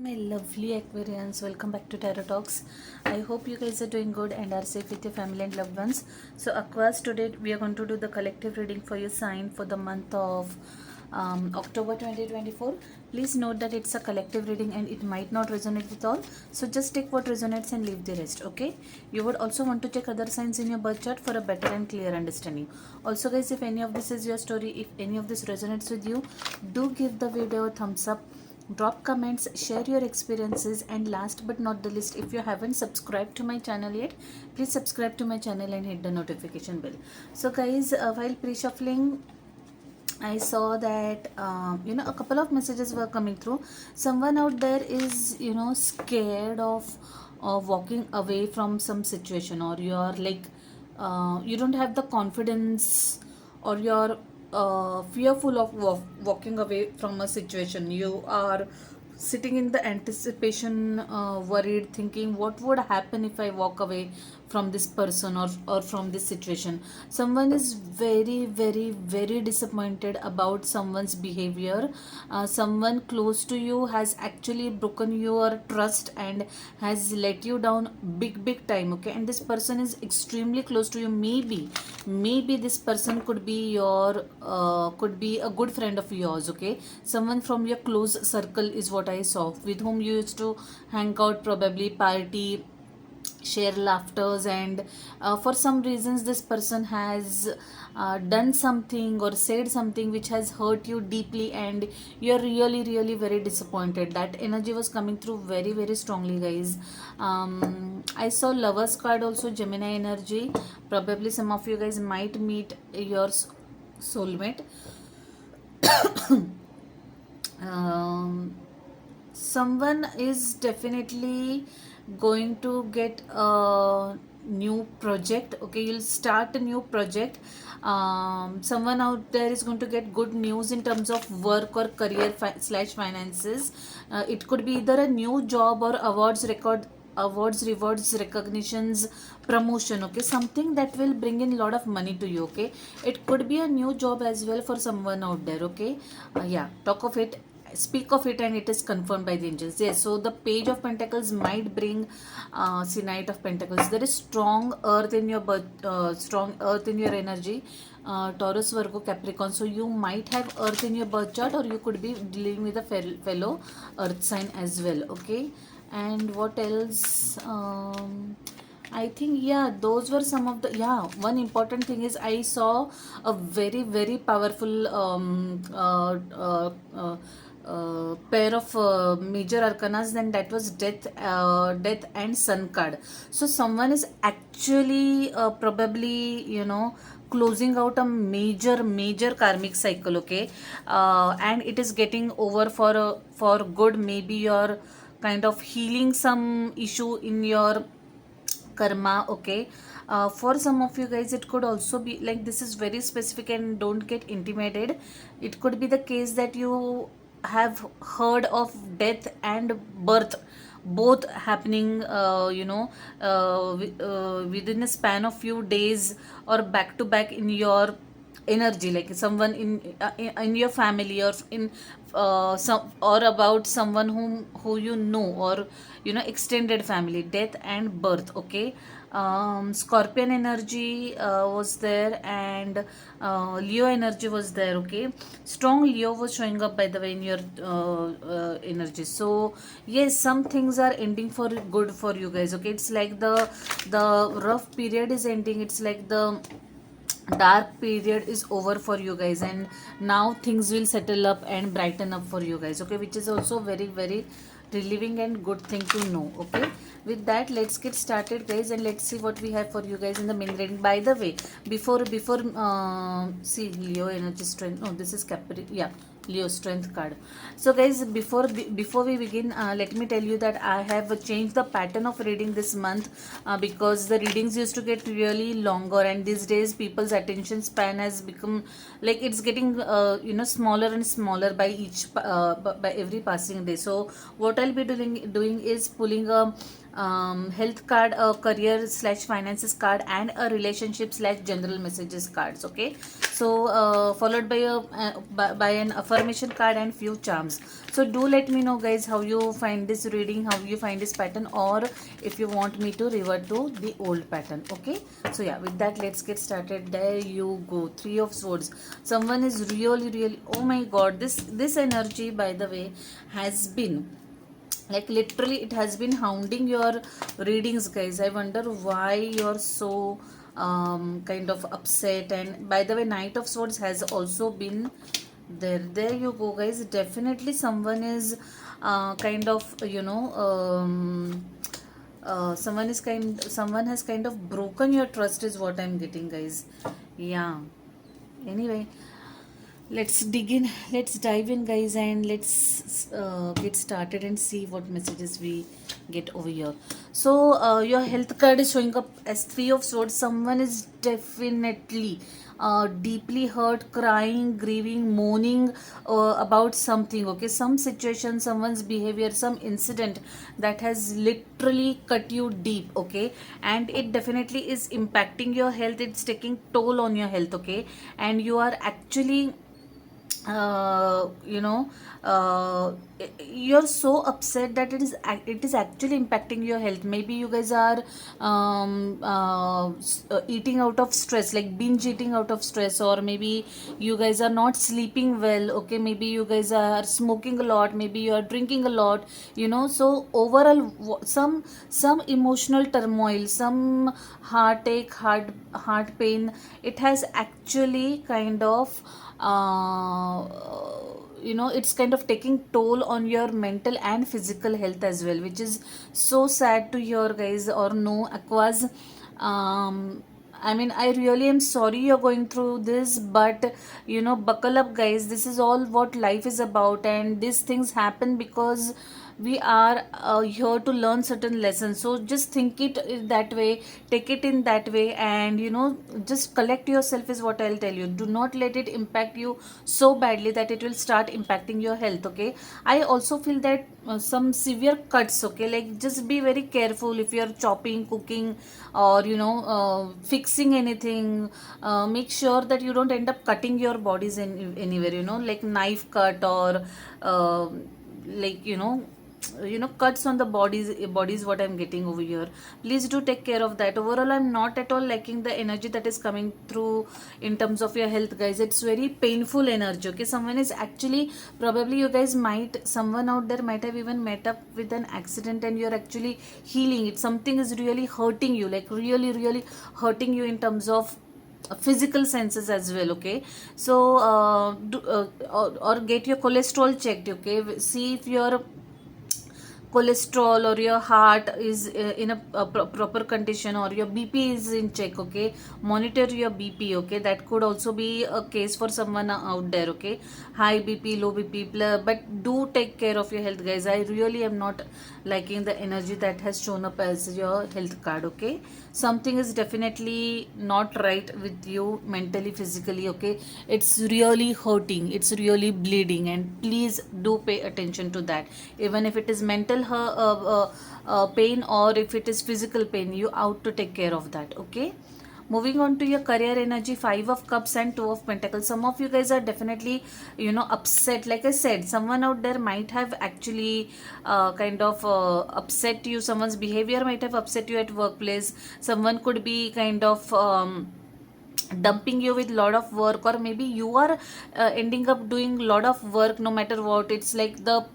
My lovely Aquarians, welcome back to Tarot Talks. I hope you guys are doing good and are safe with your family and loved ones. So, Aquas, today we are going to do the collective reading for your sign for the month of October 2024. Please note that it's a collective reading and it might not resonate with all. So, just take what resonates and leave the rest, okay? You would also want to check other signs in your birth chart for a better and clear understanding. Also, guys, if any of this is your story, if any of this resonates with you, do give the video a thumbs up, drop comments, share your experiences, and last but not the least, if you haven't subscribed to my channel yet, please subscribe to my channel and hit the notification bell. So guys, while pre-shuffling, I saw that a couple of messages were coming through. Someone out there is scared of walking away from some situation, or you're like you don't have the confidence, or you're fearful of walking away from a situation. You are sitting in the anticipation, worried, thinking what would happen if I walk away from this person, or from this situation. Someone is very very very disappointed about someone's behavior. Someone close to you has actually broken your trust and has let you down big time, okay? And this person is extremely close to you. Maybe this person could be your could be a good friend of yours, okay? Someone from your close circle is what I saw, with whom you used to hang out, probably party, share laughters, and for some reasons this person has done something or said something which has hurt you deeply, and you're really very disappointed. That energy was coming through very very strongly, guys. I saw lovers card also, Gemini energy. Probably some of you guys might meet your soulmate. um, Someone is definitely going to get a new project, okay? You'll start a new project. Someone out there is going to get good news in terms of work or career slash finances. It could be either a new job or awards, rewards, recognitions, promotion, okay? Something that will bring in a lot of money to you, okay? It could be a new job as well for someone out there, okay? Yeah, talk of it, speak of it, and it is confirmed by the angels. Yes, so the page of pentacles might bring see, knight of pentacles. There is strong earth in your birth, strong earth in your energy, Taurus, Virgo, Capricorn. So you might have earth in your birth chart, or you could be dealing with a fellow earth sign as well, okay? And what else? I think, yeah, those were some of the, yeah, one important thing is I saw a very very powerful pair of major arcanas, then that was death and sun card. So someone is actually probably closing out a major karmic cycle, okay? And it is getting over for good. Maybe you're kind of healing some issue in your karma, okay? For some of you guys it could also be like, this is very specific and don't get intimidated. It could be the case that you have heard of death and birth both happening, within a span of few days, or back to back in your energy, like someone in your family, or in some, or about someone who you know, or extended family, death and birth, okay? Scorpion energy was there, and Leo energy was there, okay? Strong Leo was showing up, by the way, in your energy. So yes, some things are ending for good for you guys, okay? It's like the rough period is ending. It's like the dark period is over for you guys, and now things will settle up and brighten up for you guys, okay? Which is also very very relieving and good thing to know, okay? With that, let's get started, guys, and let's see what we have for you guys in the main reading. By the way, before see, Leo energy strength, no, this is Capri, yeah, Leo strength card. So guys, before we begin, let me tell you that I have changed the pattern of reading this month, because the readings used to get really longer, and these days people's attention span has become like, it's getting smaller and smaller by each by every passing day. So what I'll be doing is pulling a health card, a career slash finances card, and a relationship slash general messages cards. Okay, so followed by by an affirmation card and few charms. So do let me know guys how you find this reading, how you find this pattern, or if you want me to revert to the old pattern. Okay, so yeah, with that let's get started. There you go, Three of Swords. Someone is really, oh my god, this energy, by the way, has been like literally it has been hounding your readings, guys. I wonder why you're so kind of upset. And by the way, Knight of Swords has also been there you go, guys. Definitely someone is kind of, someone has kind of broken your trust is what I'm getting, guys. Yeah, anyway, let's dig in, let's dive in, guys, and let's get started and see what messages we get over here. So your health card is showing up as Three of Swords. Someone is definitely deeply hurt, crying, grieving, mourning about something. Okay, some situation, someone's behavior, some incident that has literally cut you deep. Okay, and it definitely is impacting your health, it's taking toll on your health. Okay, and you are actually uh, you know uh, you're so upset that it is actually impacting your health. Maybe you guys are eating out of stress, like binge eating out of stress, or maybe you guys are not sleeping well. Okay, maybe you guys are smoking a lot, maybe you are drinking a lot, so overall some emotional turmoil, some heartache, heart pain, it has actually kind of it's kind of taking toll on your mental and physical health as well, which is so sad to hear, guys. Or no, Aquas, I mean, I really am sorry you're going through this, but buckle up, guys. This is all what life is about, and these things happen because we are here to learn certain lessons. So just think it that way, take it in that way, and just collect yourself is what I'll tell you. Do not let it impact you so badly that it will start impacting your health. Okay, I also feel that some severe cuts. Okay, like just be very careful if you're chopping, cooking, or fixing anything. Make sure that you don't end up cutting your bodies in anywhere, like knife cut, or like cuts on the bodies what I'm getting over here. Please do take care of that. Overall, I'm not at all liking the energy that is coming through in terms of your health, guys. It's very painful energy. Okay, someone is actually, probably you guys might, someone out there might have even met up with an accident, and you're actually healing it. Something is really hurting you, like really hurting you in terms of physical senses as well. Okay, so or get your cholesterol checked. Okay, see if your cholesterol or your heart is in a proper condition, or your BP is in check. Okay, monitor your BP. Okay, that could also be a case for someone out there. Okay, high BP, low BP, but do take care of your health, guys. I really am not liking the energy that has shown up as your health card. Okay, something is definitely not right with you mentally, physically. Okay, it's really hurting, it's really bleeding, and please do pay attention to that. Even if it is mental pain, or if it is physical pain, you out to take care of that. Okay, moving on to your career energy, Five of Cups and Two of Pentacles. Some of you guys are definitely upset. Like I said, someone out there might have actually kind of upset you. Someone's behavior might have upset you at workplace. Someone could be kind of dumping you with lot of work, or maybe you are ending up doing lot of work. No matter what, it's like the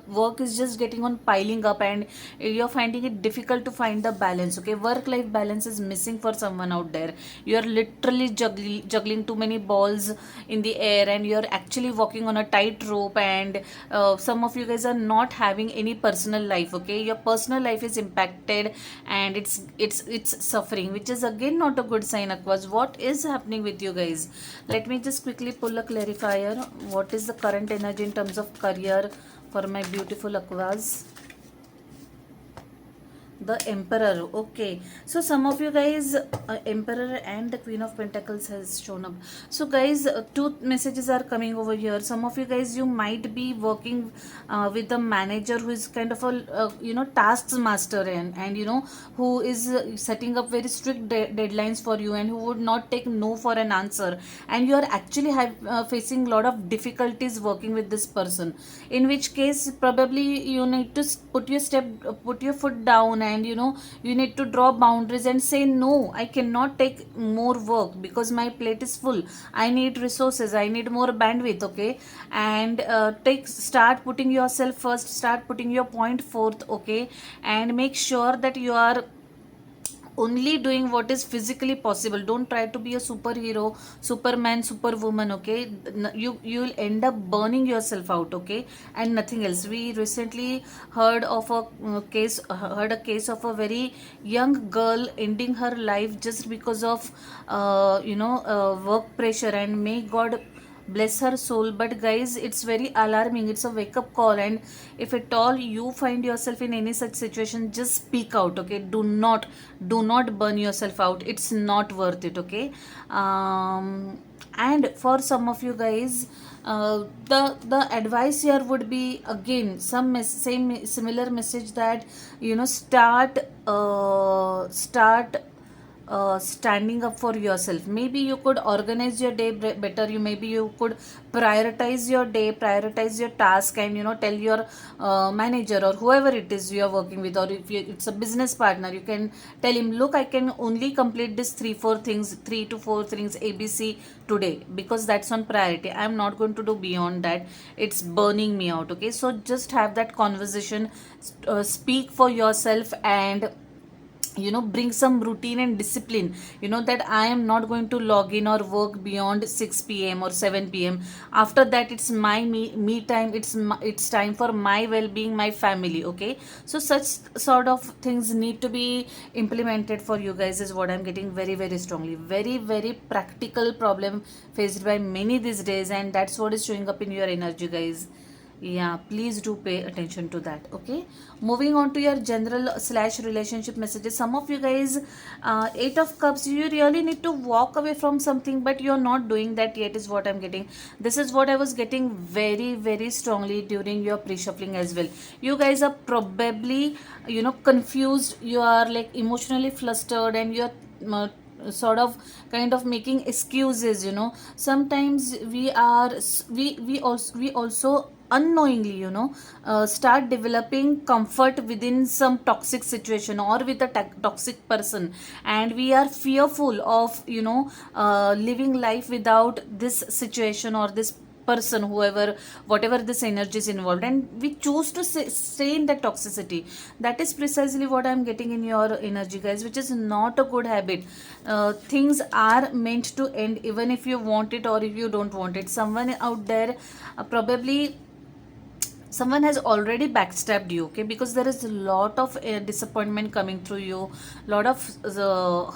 work is just getting on piling up, and you're finding it difficult to find the balance. Okay, work life balance is missing for someone out there. You're literally juggling too many balls in the air, and you're actually walking on a tight rope. And some of you guys are not having any personal life. Okay, your personal life is impacted, and it's suffering, which is again not a good sign. Aquas, what is happening with you guys? Let me just quickly pull a clarifier. What is the current energy in terms of career for my beautiful Aquas? The Emperor. Okay, so some of you guys, Emperor and the Queen of Pentacles has shown up. So guys, two messages are coming over here. Some of you guys, you might be working with the manager who is kind of a tasks master, and who is setting up very strict deadlines for you, and who would not take no for an answer, and you are actually facing a lot of difficulties working with this person, in which case probably you need to put your foot down, and you need to draw boundaries and say no, I cannot take more work because my plate is full, I need resources, I need more bandwidth. Okay, and start putting yourself first, start putting your point forth. Okay, and make sure that you are only doing what is physically possible. Don't try to be a superhero, superman, superwoman. Okay, you'll end up burning yourself out. Okay, and nothing else. We recently heard a case of a very young girl ending her life just because of work pressure, and may God bless her soul. But guys, it's very alarming, it's a wake up call, and if at all you find yourself in any such situation, just speak out. Okay, do not burn yourself out, it's not worth it. Okay, and for some of you guys, the advice here would be again same similar message, that start standing up for yourself. Maybe you could organize your day better. Maybe you could prioritize your day, prioritize your task, and tell your manager or whoever it is you are working with, or if it's a business partner, you can tell him, look, I can only complete this 3 to 4 things ABC today, because that's on priority. I'm not going to do beyond that, it's burning me out. Okay, so just have that conversation, speak for yourself, and bring some routine and discipline, that I am not going to log in or work beyond 6 p.m. or 7 p.m. After that, it's my me time, it's time for my well-being, my family. Okay, so such sort of things need to be implemented for you guys, is what I'm getting very very strongly. Very very practical problem faced by many these days, and that's what is showing up in your energy, guys. Yeah, please do pay attention to that. Okay, moving on to your general slash relationship messages. Some of you guys, 8 of cups, you really need to walk away from something, but you're not doing that yet, is what I'm getting. This is what I was getting very very strongly during your pre-shuffling as well. You guys are probably confused, you are like emotionally flustered, and you're sort of kind of making excuses. Sometimes we also unknowingly start developing comfort within some toxic situation or with a toxic person, and we are fearful of living life without this situation or this person, whoever, whatever this energy is involved, and we choose to stay in that toxicity. That is precisely what I'm getting in your energy, guys, which is not a good habit. Things are meant to end, even if you want it or if you don't want it. Someone out there, probably someone has already backstabbed you. Okay, because there is a lot of disappointment coming through you, lot of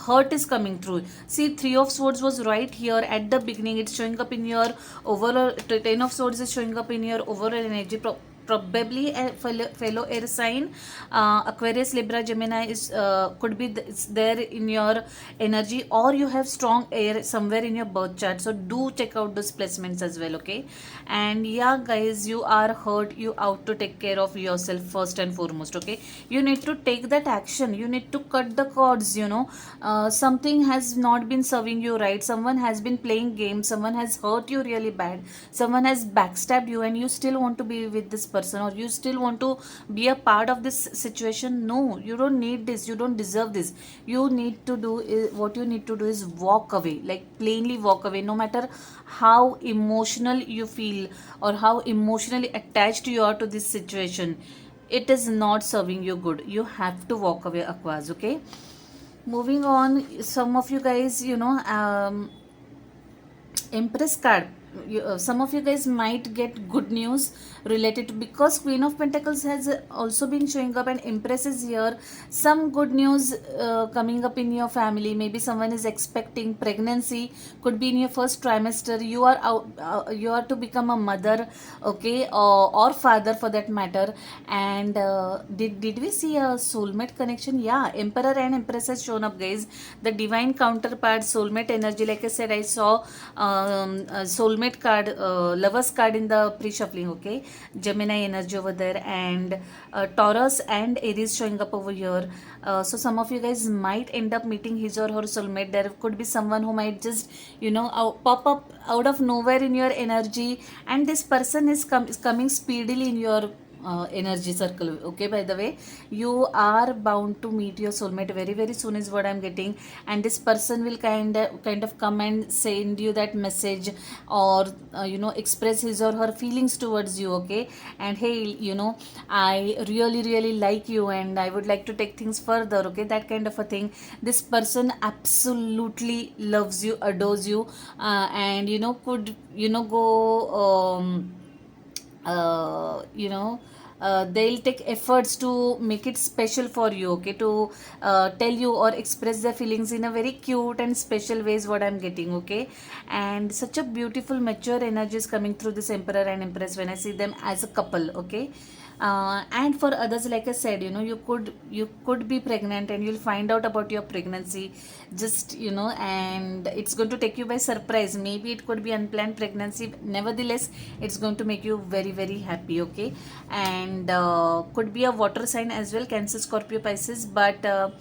hurt is coming through. See, 3 of swords was right here at the beginning, it's showing up in your overall. 10 of swords is showing up in your overall energy. Probably a fellow air sign, Aquarius, Libra, Gemini is could be it's there in your energy, or you have strong air somewhere in your birth chart. So do check out those placements as well. Okay, and yeah guys, you are hurt, you out to take care of yourself first and foremost. Okay, you need to take that action, you need to cut the cords. Something has not been serving you right, someone has been playing games, someone has hurt you really bad, someone has backstabbed you, and you still want to be with this person, or you still want to be a part of this situation. No, you don't need this, you don't deserve this. You need to do what you need to do is walk away, like plainly walk away, no matter how emotional you feel or how emotionally attached you are to this situation. It is not serving you good, you have to walk away, Aquas. Okay, moving on. Some of you guys, Empress card, some of you guys might get good news related to, because Queen of Pentacles has also been showing up and Empress is here. Some good news coming up in your family. Maybe someone is expecting pregnancy, could be in your first trimester. You are out, you are to become a mother, okay, or father for that matter. And did we see a soulmate connection? Yeah, Emperor and Empress has shown up, guys. The divine counterpart, soulmate energy. Like I said, I saw a soulmate card, lovers card in the pre-shuffling, okay. Gemini energy over there, and Taurus and Aries showing up over here. So some of you guys might end up meeting his or her soulmate. There could be someone who might just, pop up out of nowhere in your energy, and this person is coming speedily in your energy circle, okay. By the way, you are bound to meet your soulmate very very soon is what I'm getting, and this person will kind of come and send you that message, or express his or her feelings towards you, okay. And hey, I really really like you and I would like to take things further, okay, that kind of a thing. This person absolutely loves you, adores you, and could go they'll take efforts to make it special for you, okay, to tell you or express their feelings in a very cute and special ways, what I'm getting, okay. And such a beautiful mature energy is coming through this Emperor and Empress when I see them as a couple, okay. And for others, like I said, you could be pregnant and you'll find out about your pregnancy, just and it's going to take you by surprise. Maybe it could be unplanned pregnancy, nevertheless it's going to make you very very happy, okay. And could be a water sign as well, Cancer, Scorpio, Pisces, but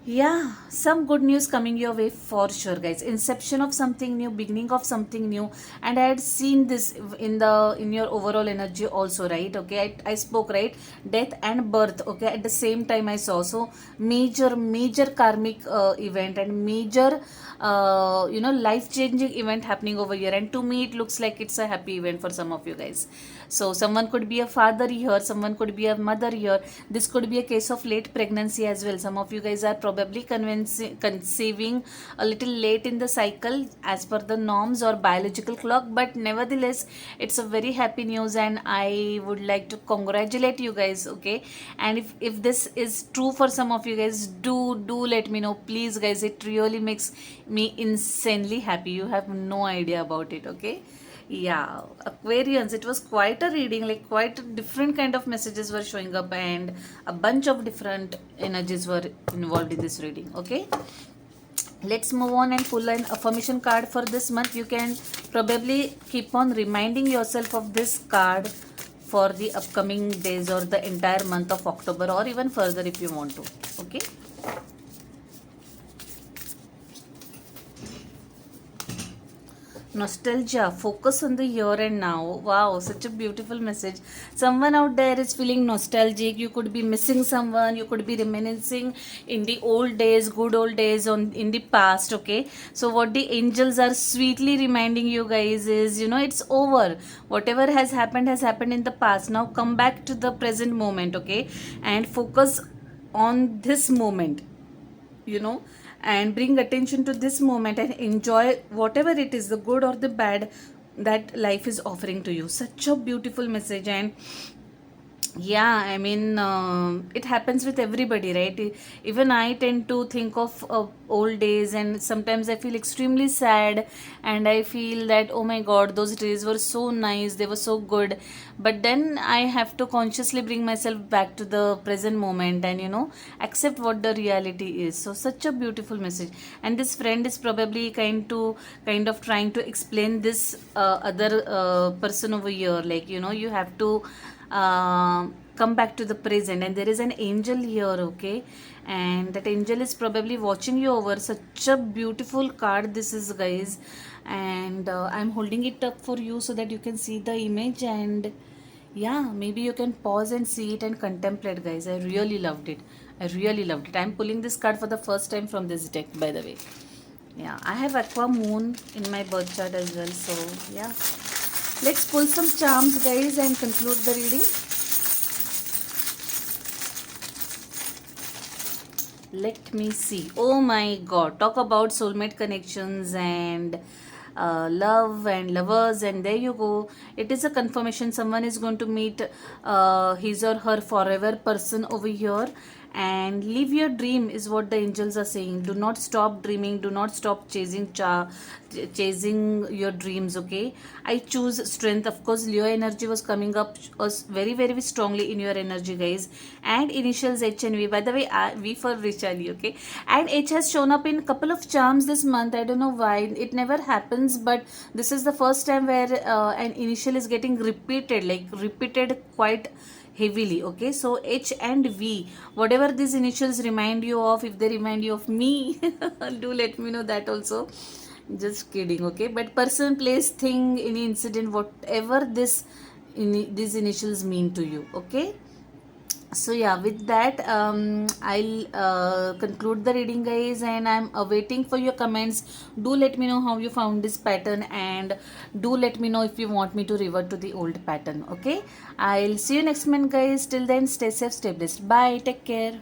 yeah, some good news coming your way for sure, guys. Inception of something new, beginning of something new, and I had seen this in your overall energy also, right? Okay, I spoke, right, death and birth. Okay, at the same time I saw, so major karmic event and major life changing event happening over here, and to me it looks like it's a happy event for some of you guys. So someone could be a father here, someone could be a mother here. This could be a case of late pregnancy as well. Some of you guys are probably conceiving a little late in the cycle as per the norms or biological clock, but nevertheless it's a very happy news and I would like to congratulate you guys, okay. And if this is true for some of you guys, do let me know, please, guys. It really makes me insanely happy. You have no idea about it, okay. Yeah, Aquarians, it was quite a reading, like quite a different kind of messages were showing up and a bunch of different energies were involved in this reading, okay. Let's move on and pull an affirmation card for this month. You can probably keep on reminding yourself of this card for the upcoming days or the entire month of October, or even further if you want to, okay. Nostalgia, focus on the here and now. Wow, such a beautiful message. Someone out there is feeling nostalgic. You could be missing someone, you could be reminiscing in the old days, good old days in the past, okay. So what the angels are sweetly reminding you guys is, it's over. Whatever has happened in the past. Now come back to the present moment, okay, and focus on this moment, and bring attention to this moment and enjoy whatever it is, the good or the bad, that life is offering to you. Such a beautiful message. And yeah, I mean, it happens with everybody, right? Even I tend to think of old days, and sometimes I feel extremely sad, and I feel that, oh my god, those days were so nice, they were so good. But then I have to consciously bring myself back to the present moment and, accept what the reality is. So, such a beautiful message. And this friend is probably kind of trying to explain this other person over here, like, you have to come back to the present, and there is an angel here, okay, and that angel is probably watching you over. Such a beautiful card this is, guys, and I'm holding it up for you so that you can see the image, and yeah, maybe you can pause and see it and contemplate, guys. I really loved it. I'm pulling this card for the first time from this deck, by the way. Yeah, I have Aqua Moon in my birth chart as well, so yeah. Let's pull some charms, guys, and conclude the reading. Let me see. Oh my god, talk about soulmate connections and love and lovers, and there you go. It is a confirmation someone is going to meet his or her forever person over here. And live your dream is what the angels are saying. Do not stop dreaming, do not stop chasing your dreams. Okay, I choose strength. Of course, Leo energy was coming up, was very very strongly in your energy, guys. And initials H and V, by the way, V for Richali. Okay, and H has shown up in a couple of charms this month. I don't know why, it never happens, but this is the first time where an initial is getting repeated, like repeated quite heavily. Okay, so H and V, whatever these initials remind you of, if they remind you of me, do let me know that also. Just kidding. Okay, but person, place, thing, any incident, whatever these initials mean to you. Okay, so yeah, with that I'll conclude the reading, guys, and I'm awaiting for your comments. Do let me know how you found this pattern, and do let me know if you want me to revert to the old pattern. Okay, I'll see you next month, guys. Till then, stay safe, stay blessed. Bye, take care.